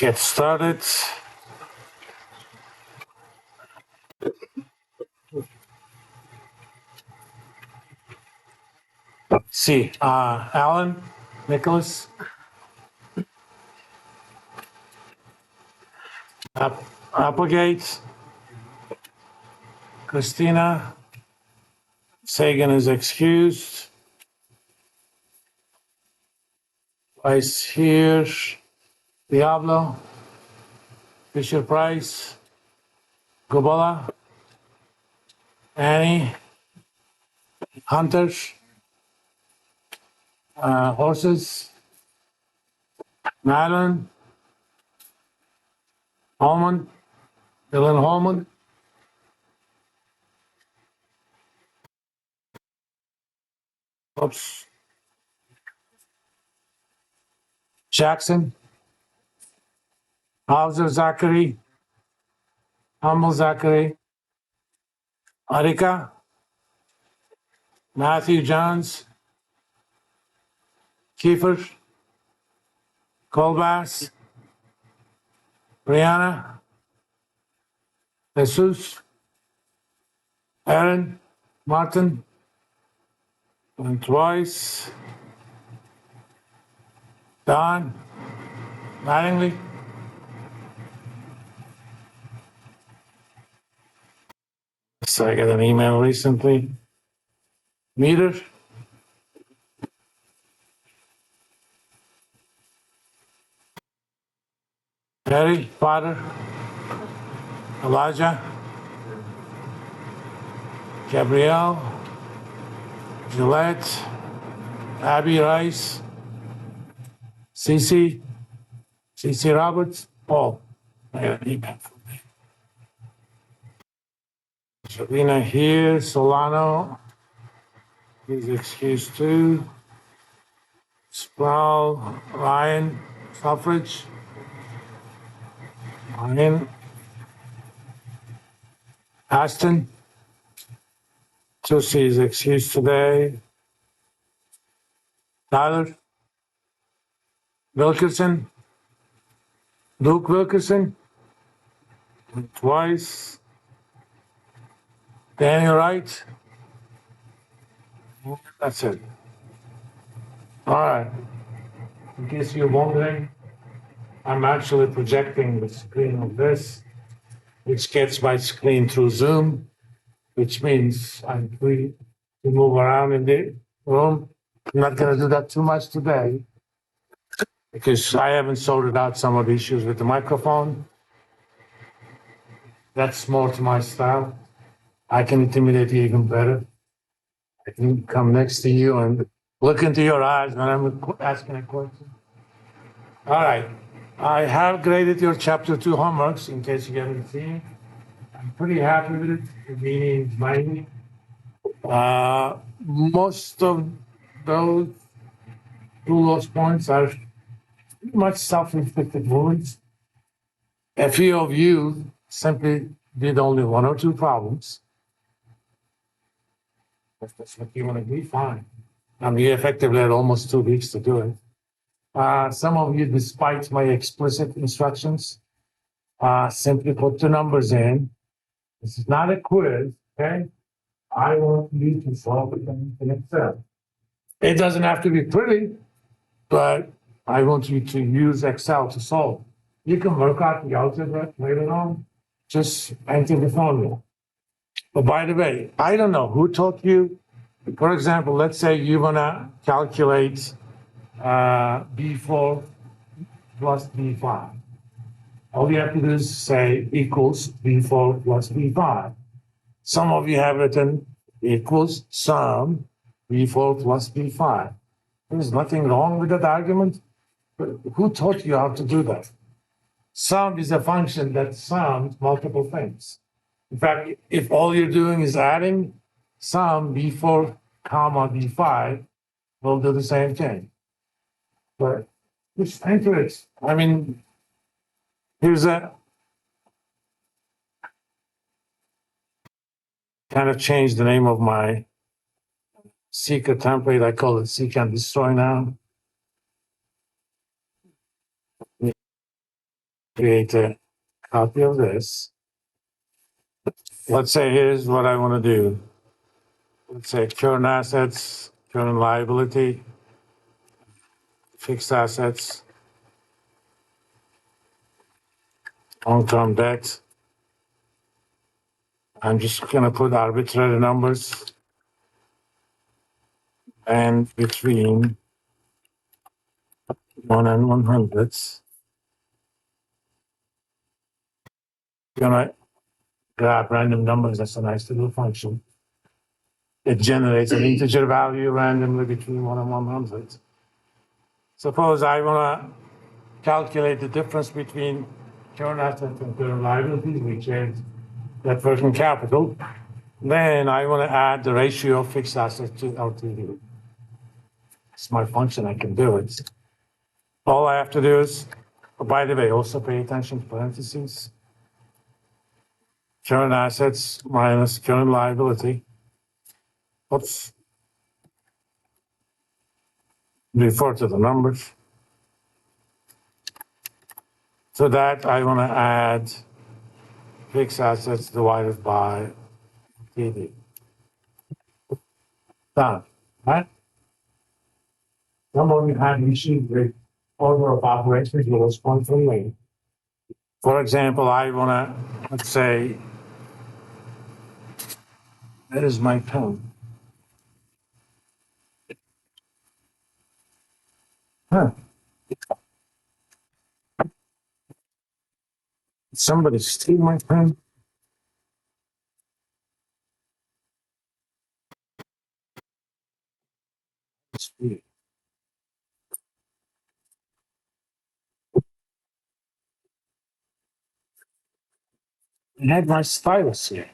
get started. See, Alan, Nicholas, Applegate, Christina, Sagan is excused. Vice here, Diablo, Fisher Price, Gobala, Annie, Hunter, Horses, Madeline, Holman, Dylan Holman, oops, Jackson, Hauser Zachary, Humble Zachary, Arika, Matthew Johns, Kiefer, Colbass, Brianna, Jesus, Aaron, Martin, and twice, Don, Mattingly, so I got an email recently. Meter, Harry, Potter, Elijah, Gabrielle, Gillette, Abby Rice, Cece Roberts, Paul. I got an email from me. Sabina here, Solano, he's excused too. Sproul, Ryan, Suffrage, Ryan, Aston, Susie is excused today. Tyler, Wilkerson, Luke Wilkerson, twice. Daniel Wright. That's it. All right. In case you're wondering, I'm actually projecting the screen of this, which gets my screen through Zoom, which means I'm free to move around in the room. I'm not going to do that too much today because I haven't sorted out some of the issues with the microphone. That's more to my style. I can intimidate you even better. I can come next to you and look into your eyes when I'm asking a question. All right. I have graded your chapter 2 homeworks in case you haven't seen. I'm pretty happy with it. The meaning is mining. Most of those points are pretty much self-inflicted wounds. A few of you simply did only 1 or 2 problems. If that's what you want to be, fine. You effectively had almost 2 weeks to do it. Some of you, despite my explicit instructions, simply put the numbers in. This is not a quiz, okay? I want you to solve it in Excel. It doesn't have to be pretty, but I want you to use Excel to solve. You can work out the algebra later on. Just enter the formula. But by the way, I don't know who taught you. For example, let's say you want to calculate B4 plus B5. All you have to do is say equals B4 plus B5. Some of you have written equals sum B4 plus B5. There's nothing wrong with that argument. But who taught you how to do that? Sum is a function that sums multiple things. In fact, if all you're doing is adding, sum B4 comma B5 will do the same thing. But just enter it. I mean, here's a kind of changed the name of my secret template. I call it Seek and Destroy now. create a copy of this. Let's say here's what I want to do. Let's say current assets, current liability, fixed assets, long-term debt. I'm just going to put arbitrary numbers and between 1 and 100. Gonna grab random numbers. That's a nice little function. It generates an integer value randomly between 1 and 100. Suppose I want to calculate the difference between current assets and current liabilities, which is net working capital. Then I want to add the ratio of fixed assets to LTV. It's my function. I can do it. All I have to do is, oh, by the way, also pay attention to parentheses. Current assets minus current liability. Oops. Refer to the numbers. So that I want to add fixed assets divided by TD. Done. Right? Some of you have issues with order of operations with response from me. For example, I want to, let's say, that is my pen. Huh. Did somebody steal my pen? It's weird. I had my stylus here.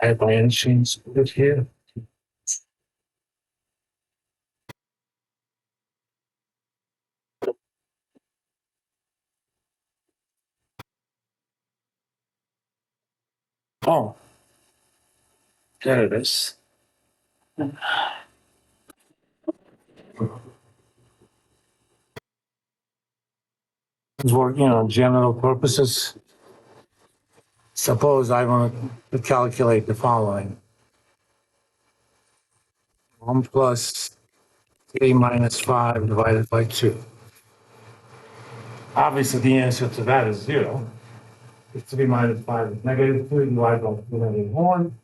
I had my insurance put here. Oh, there it is. For general purposes. Suppose I want to calculate the following: 1 plus 3 minus 5 divided by 2. Obviously, the answer to that is 0. If 3 minus 5 is negative 2, divided by 2 negative 1.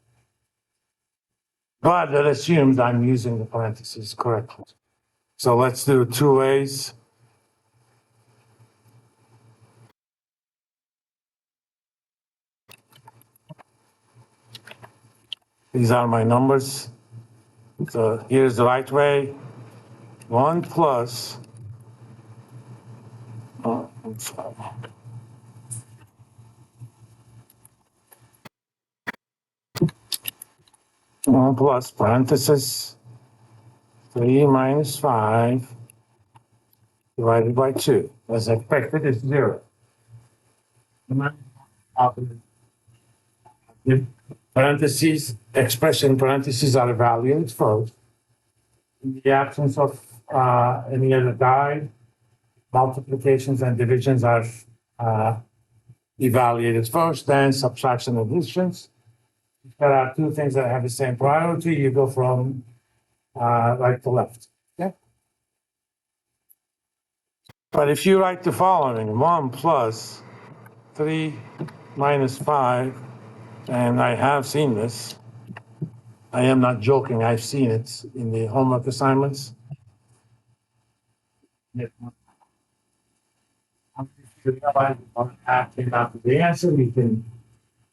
But that assumes I'm using the parentheses correctly. So let's do it two ways. These are my numbers. So here's the right way. 1 plus 1 plus parenthesis 3 minus 5 divided by 2. As expected, it's 0. The parentheses, expression parentheses are evaluated first. In the absence of any other guide, multiplications and divisions are evaluated first, then subtraction and additions. If there are two things that have the same priority, you go from right to left. Okay? But if you write the following: 1 plus 3 minus 5, and I have seen this. I am not joking. I've seen it in the homework assignments. If you realize after the answer, you can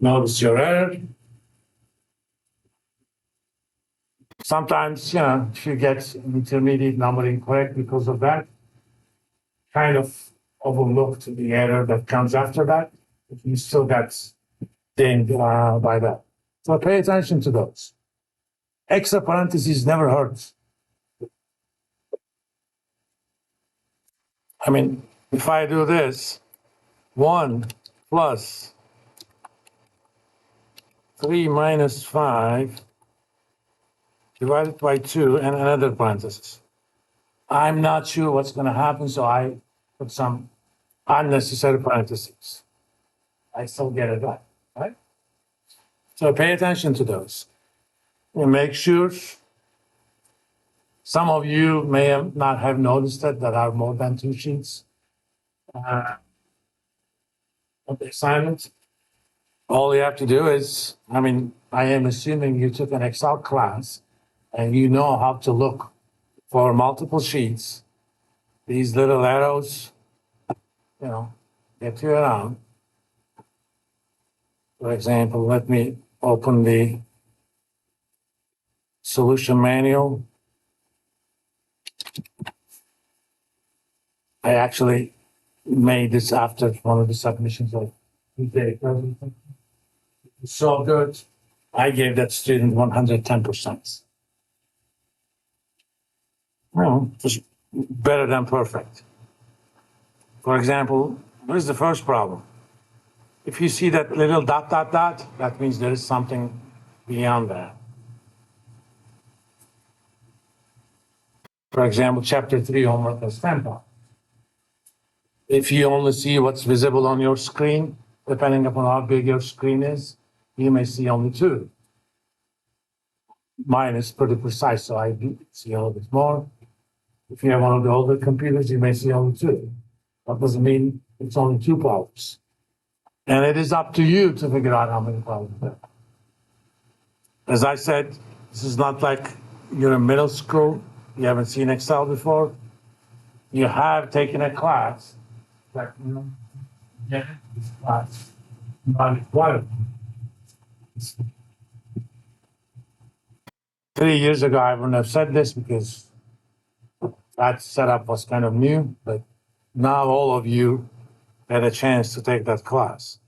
notice your error. Sometimes, if you get an intermediate number incorrect because of that, kind of overlooked the error that comes after that. If you still get dinged by that. So pay attention to those. Extra parentheses never hurts. I mean, if I do this, 1 plus 3 minus 5 divided by 2 and another parenthesis. I'm not sure what's going to happen, so I put some unnecessary parentheses. I still get it right? So pay attention to those. And make sure some of you may not have noticed that there are more than 2 sheets of the assignment. All you have to do is, I am assuming you took an Excel class and you know how to look for multiple sheets. These little arrows, get you around. For example, let me open the solution manual. I actually made this after one of the submissions of the day. So good. I gave that student 110%. Well, it was better than perfect. For example, what is the first problem? If you see that little dot, that means there is something beyond that. For example, chapter 3, homework as tempo. If you only see what's visible on your screen, depending upon how big your screen is, you may see only 2. Mine is pretty precise, so I do see a little bit more. If you have one of the older computers, you may see only 2. That doesn't mean it's only 2 problems. And it is up to you to figure out how many problems there are. As I said, this is not like you're in middle school, you haven't seen Excel before. You have taken a class that, this class, not required. 3 years ago, I wouldn't have said this because that setup was kind of new, but now all of you had a chance to take that class.